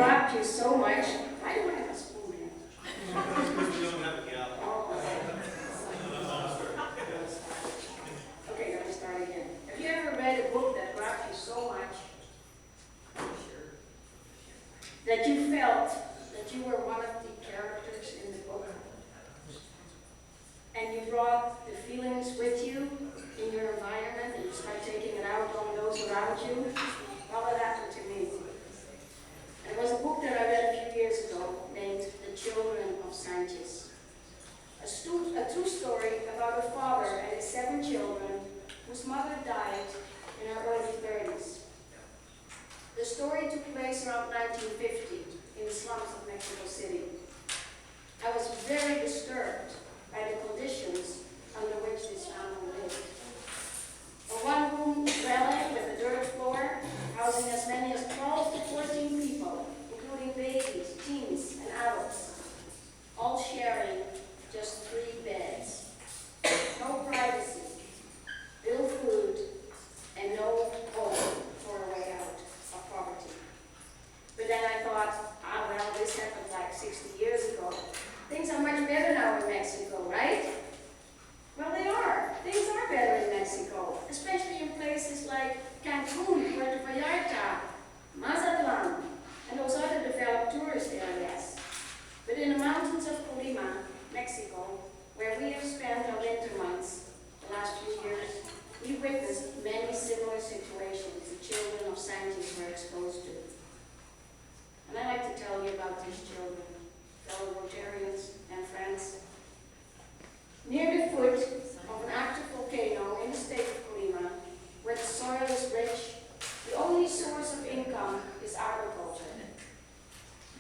dropped you so much. Why do I have a spoon here? We don't have a gallon. Oh, okay, let me start again. Have you ever read a book that dropped you so much that you felt that you were one of the characters in the book? And you brought the feelings with you in your environment and you start taking it out on those around you? Well, that happened to me. There was a book that I read a few years ago named The Children of Sanchez. A true story about a father and his 7 children whose mother died in her early 30s. The story took place around 1950 in the slums of Mexico City. I was very disturbed by the conditions under which this family lived. A one-room dwelling with a dirt floor, housing as many as 12 to 14 people, including babies, teens, and adults, all sharing just 3 beds. No privacy, ill food, and no hope for a way out of poverty. But then I thought, well, this happened like 60 years ago. Things are much better now in Mexico, right? Well, they are. Things are better in Mexico, especially in places like Cancun, Puerto Vallarta, Mazatlan, and those other developed tourist areas. But in the mountains of Colima, Mexico, where we have spent our winter months the last few years, we witnessed many similar situations the children of Sanchez were exposed to. And I'd like to tell you about these children, fellow Rotarians and friends. Near the foot of an active volcano in the state of Colima, where the soil is rich, the only source of income is agriculture.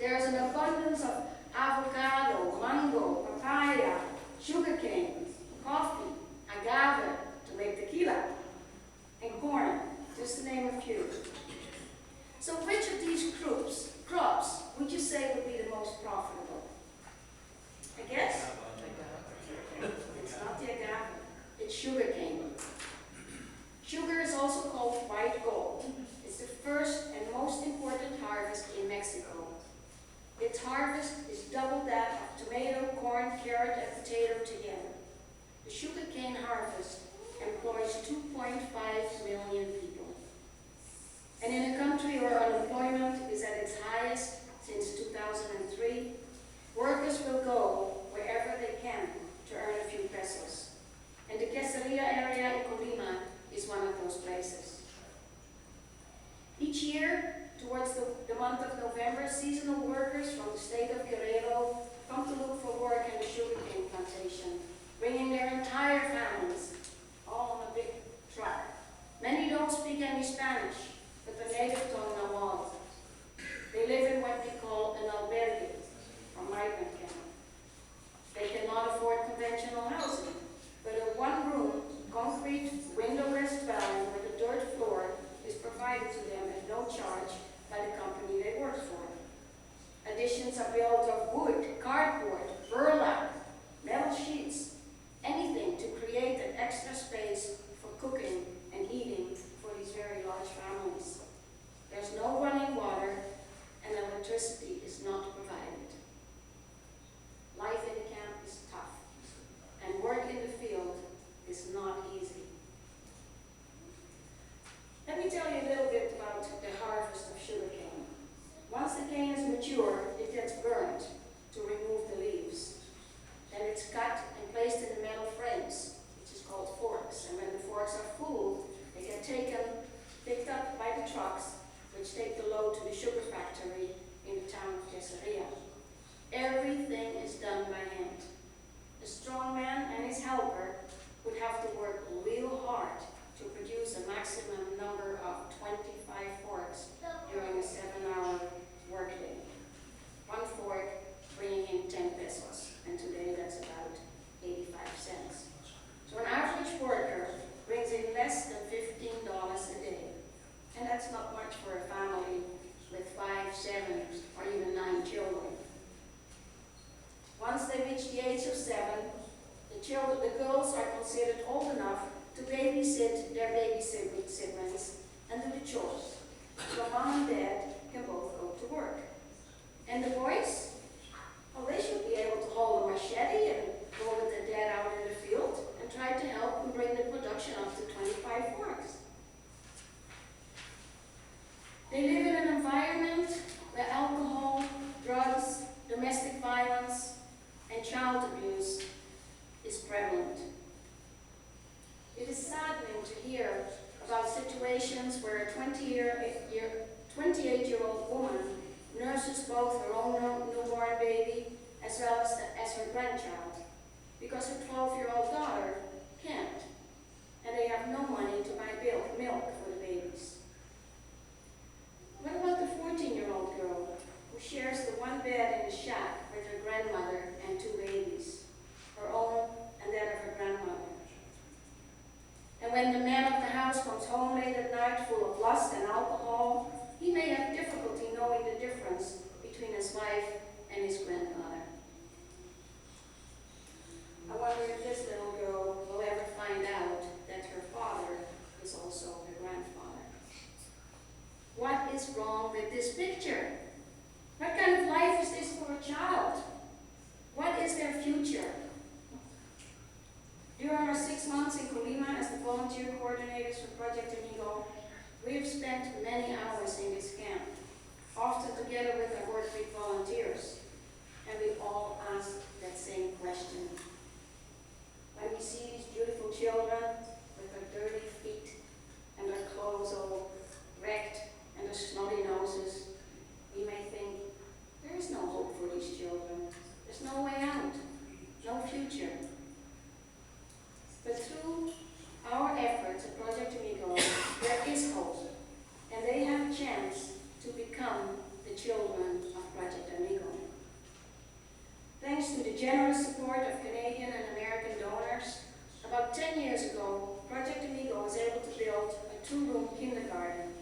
There is an abundance of avocado, mango, papaya, sugarcane, coffee, agave to make tequila, and corn, just to name a few. So which of these crops would you say would be the most profitable? I guess it's not the agave, it's sugarcane. Sugar is also called white gold. It's the first and most important harvest in Mexico. Its harvest is double that of tomato, corn, carrot, and potato together. The sugarcane harvest employs 2.5 million people. And in a country where unemployment is at its highest since 2003, workers will go wherever they can to earn a few pesos. And the Queseria area in Colima is one of those places. Each year, towards the month of November, seasonal workers from the state of Guerrero come to look for work in the sugarcane plantation, bringing their entire families, all on a big truck. Many don't speak any Spanish, but the native tongue Nahuatl. They live in what we call an albergue, or migrant camp. They cannot afford conventional housing, but a one-room, concrete, windowless dwelling with a dirt floor is provided to them at no charge by the company they work for. Additions are built of wood, cardboard, burlap, metal sheets, anything to create an extra space for cooking and eating for these very large families. There's no running water and electricity is not provided. Life in the camp is tough and work in the field is not easy. Let me tell you a little bit about the harvest of sugarcane. Once the cane is mature, it gets burned to remove the leaves. Then it's cut and placed in the metal frames, which is called forks. And when the forks are full, they get picked up by the trucks, which take the load to the sugar factory in the town of Queseria. Everything is done by hand. The strong man and his helper would have to work real hard to produce a maximum number of 25 forks during a 7-hour workday. One fork bringing in 10 pesos, and today that's about 85 cents. So an average worker brings in less than $15 a day, and that's not much for a family with 5, 7, or even 9 children. Once they reach the age of 7, the girls are considered old enough to babysit their baby siblings and do the chores. So mom and dad can both go to work. And the boys? Well, they should be able to hold a machete and go with the dead out in the field and try to help and bring the production up to 25 forks. They live in an environment where alcohol, drugs, domestic violence, and child abuse is prevalent. It is saddening to hear about situations where a 28-year-old woman nurses both her own newborn baby as well as her grandchild because her 12-year-old daughter can't, and they have no money to buy milk for the babies. What about the 14-year-old girl who shares the one bed in the shack with her grandmother and two babies, her own and that of her grandmother? And when the man of the house comes home late at night full of lust and alcohol, he may have difficulty knowing the difference between his wife and his grandmother. I wonder if this little girl will ever find out that her father is also her grandfather. What is wrong with this picture? What kind of life is this for a child? What is their future? During our 6 months in Colima as the volunteer coordinators for Project Amigo, we have spent many hours in this camp, often together with our work week volunteers, and we all ask that same question. When we see these beautiful children with their dirty feet and their clothes all wrecked and their snotty noses, we may think, there is no hope for these children. There's no way out, no future. But through our efforts at Project Amigo, there is hope, and they have a chance to become the children of Project Amigo. Thanks to the generous support of Canadian and American donors, about 10 years ago, Project Amigo was able to build a 2-room kindergarten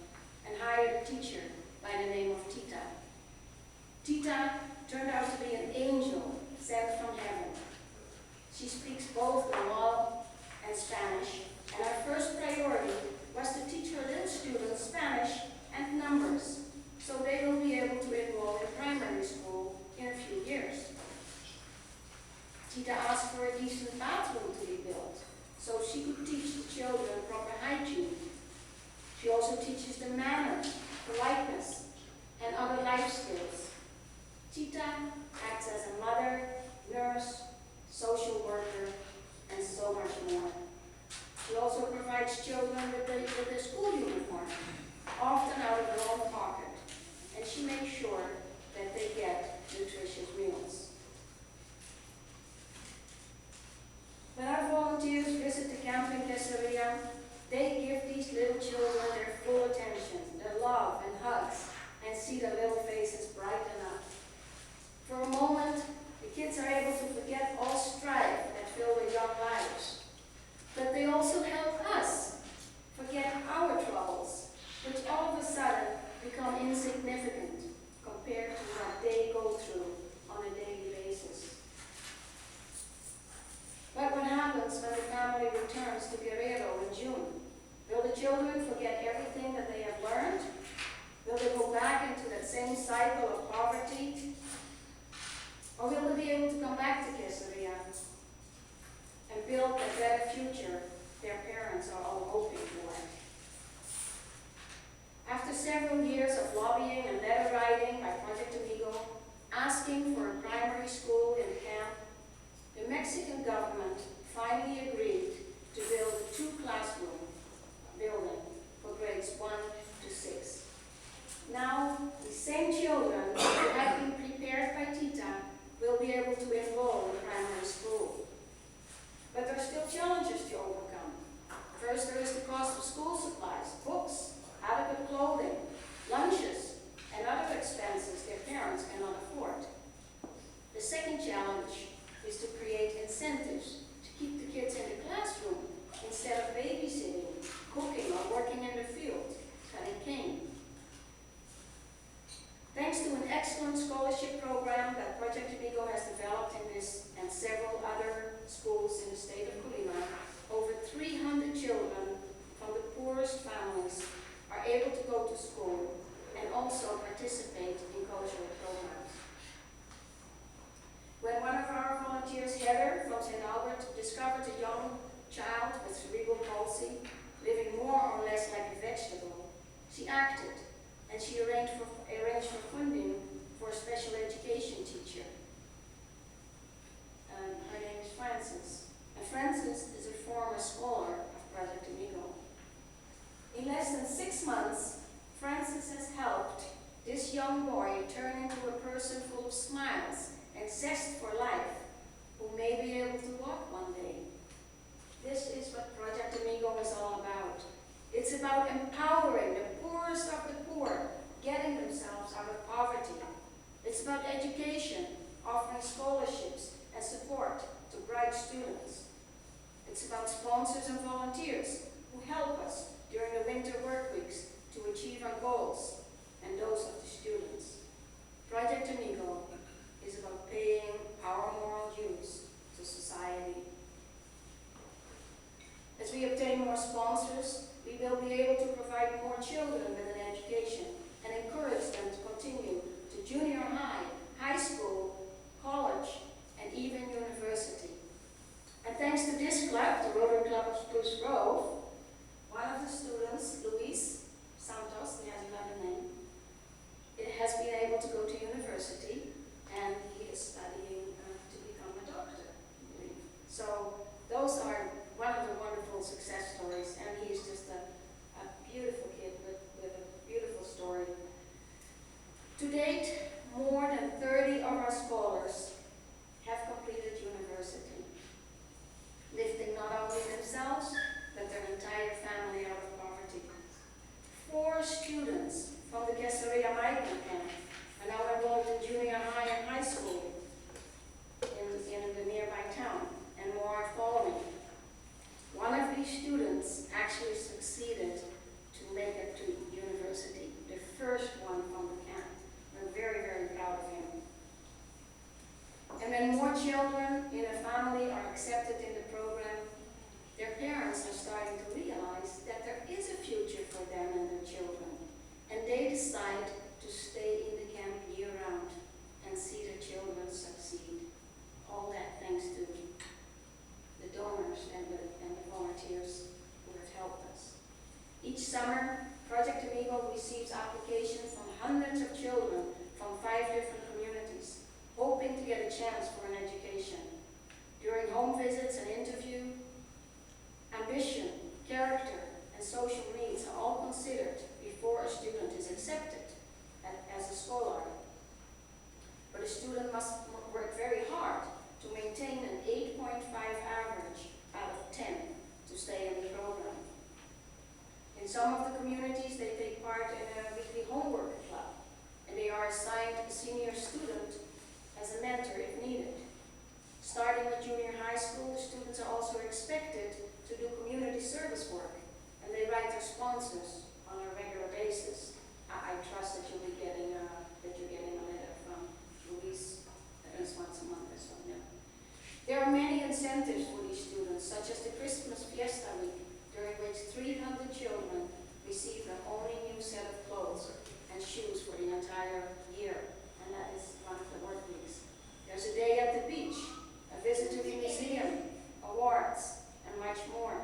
and hired a teacher by the name of Tita. Tita turned out to be an angel sent from heaven. She speaks both Nahuatl and Spanish, and our first priority was to teach her little students Spanish and numbers, so they will be able to enroll in primary school in a few years. Tita asked for a decent bathroom to be built, so she could teach the children proper hygiene. She also teaches them manners, politeness, and other life skills. Tita acts as a mother, nurse, social worker, and so much more. She also provides children with their school uniform, often out of her own pocket, and she makes sure that they get nutritious meals. When our volunteers visit the camp in Quesaria, they give these little children their full attention, their love and hugs, and see their little faces brighten up. For a moment, the kids are able to forget all strife that fill their young lives. But they also help us forget our troubles, which all of a sudden become insignificant compared to what they go through on a daily basis. But what happens when the family returns to Guerrero in June? Will the children forget everything that they have learned? Will they go back into that same cycle of poverty? Or will they be able to come back to Quesaria and build a better future their parents are all hoping for? After several years of lobbying and letter writing by Project Amigo, asking for a primary school in the camp, the Mexican government finally agreed to build a 2-classroom building for grades 1 to 6. Now, the same children who have been prepared by Tita will be able to enroll in primary school. But there are still challenges to overcome. First, there is the cost of school supplies, books, adequate clothing, lunches, and other expenses their parents cannot afford. The second challenge is to create incentives to keep the kids in the classroom instead of babysitting, cooking, or working in the field, cutting cane. Thanks to an excellent scholarship program that Project Amigo has developed in this and several other schools in the state of Colima, over 300 children from the poorest families are able to go to school and also participate in cultural programs. volunteers Heather from St. Albert discovered a young child with cerebral palsy living more or less like a vegetable, she acted and she arranged for funding for a special education teacher. Her name is Frances. And Frances is a former scholar of Project Amigo. In less than 6 months, Frances has helped this young boy turn into a person full of smiles and zest for life, who may be able to walk one day. This is what Project Amigo is all about. It's about empowering the poorest of the poor, getting themselves out of poverty. It's about education, offering scholarships and support to bright students. It's about sponsors and volunteers who help us during the winter work weeks to achieve our goals and those of the students. Project Amigo is about paying our moral dues to society. As we obtain more sponsors, we will be able to provide more children with an education and encourage them to continue to junior high, high school, college, and even university. And thanks to this club, the Rotary Club of Spruce Grove, one of the students, Luis Santos, he has another name, it has been able to go to university, and he is studying to become a doctor, I believe. So those are one of the wonderful success stories, and he is just a beautiful kid with a beautiful story. To date, more than 30 of our scholars have completed university, lifting not only themselves, but their entire family out of poverty. 4 students from the Caesarea migrant camp are now enrolled in junior high and high school in the nearby town, and more are following. One of these students actually succeeded to make it to university, the first one from the camp. We're very, very proud of him. And when more children in a family are accepted in the program, their parents are starting to realize that there is a future for them and their children. And they decide to stay in the camp year-round and see their children succeed. All that thanks to the donors and the volunteers who have helped us. Each summer, Project Amigo receives applications from hundreds of children from 5 different communities, hoping to get a chance for an education. During home visits and interview, ambition, character, and social needs are all considered before a student is accepted as a scholar. But a student must work very hard to maintain an 8.5 average out of 10 to stay in the program. In some of the communities, they take part in a weekly homework club, and they are assigned a senior student as a mentor if needed. Starting with junior high school, the students are also expected to do community service work, and they write their sponsors on a regular basis. I trust that you'll be getting a letter from Luis at least once a month or so. Yeah. There are many incentives for these students, such as the Christmas Fiesta Week, during which 300 children receive their only new set of clothes and shoes for the entire year, and that is one of the work weeks. There's a day at the beach, a visit to the museum, awards, and much more.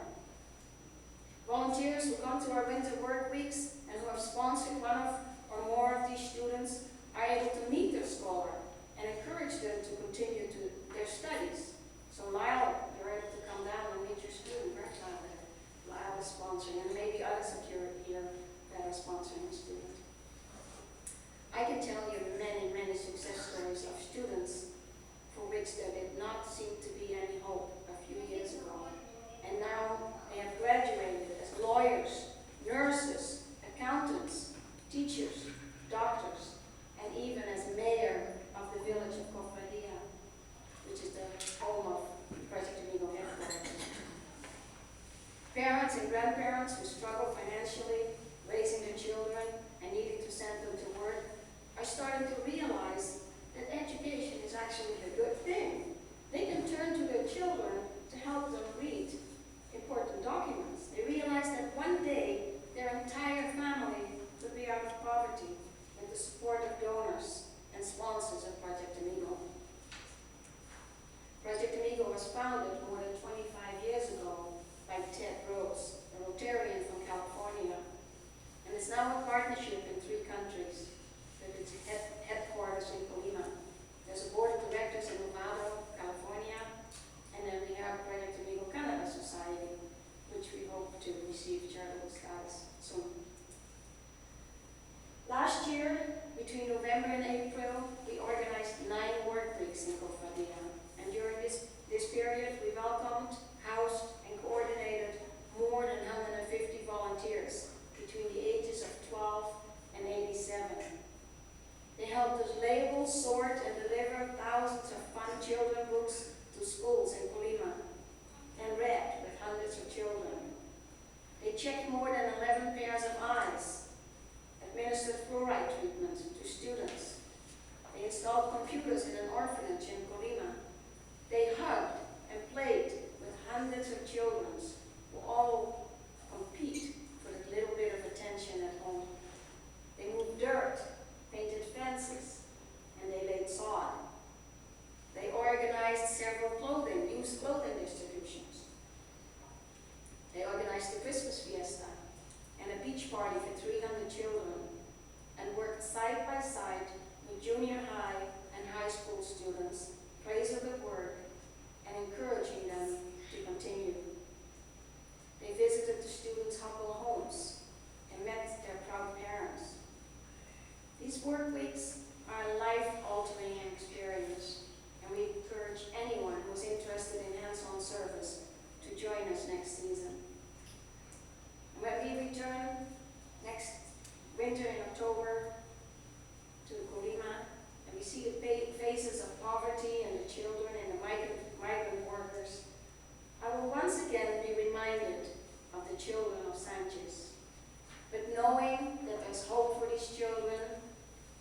Volunteers who come to our winter work weeks and who have sponsored one of or more of these students are able to meet their scholar and encourage them to continue to their studies. So Lyle, you're able to come down and meet your student, right, Lyle is sponsoring, and maybe others of you here that are sponsoring a student. I can tell you many, many success stories of students for which there did not seem to be any hope a few years ago. And now they have graduated as lawyers, nurses, accountants, teachers, doctors, and even as mayor of the village of Cofradia, which is the home of Project Amigo headquarters. Parents and grandparents who struggle financially, raising their children and needing to send them to work, are starting to realize will sort and deliver thousands of fun children books to schools in Colima and read with hundreds of children. They checked more than 11 pairs of eyes, administered fluoride treatment to students. They installed computers in an orphanage in Colima. They hugged and played with hundreds of children who all compete for the little bit of attention at home. They moved dirt, painted fences, and they laid sod. They organized several used clothing distributions. They organized a Christmas fiesta and a beach party for 300 children and worked side by side with junior high and high school students, praising the work and encouraging them to continue. They visited the students' humble homes and met their proud parents. These work weeks are a life-altering experience, and we encourage anyone who is interested in hands-on service to join us next season. And when we return next winter in October to Colima, and we see the faces of poverty and the children and the migrant workers, I will once again be reminded of the children of Sanchez. But knowing that there's hope for these children,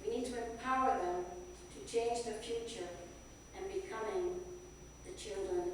we need to empower them to change the future and becoming the children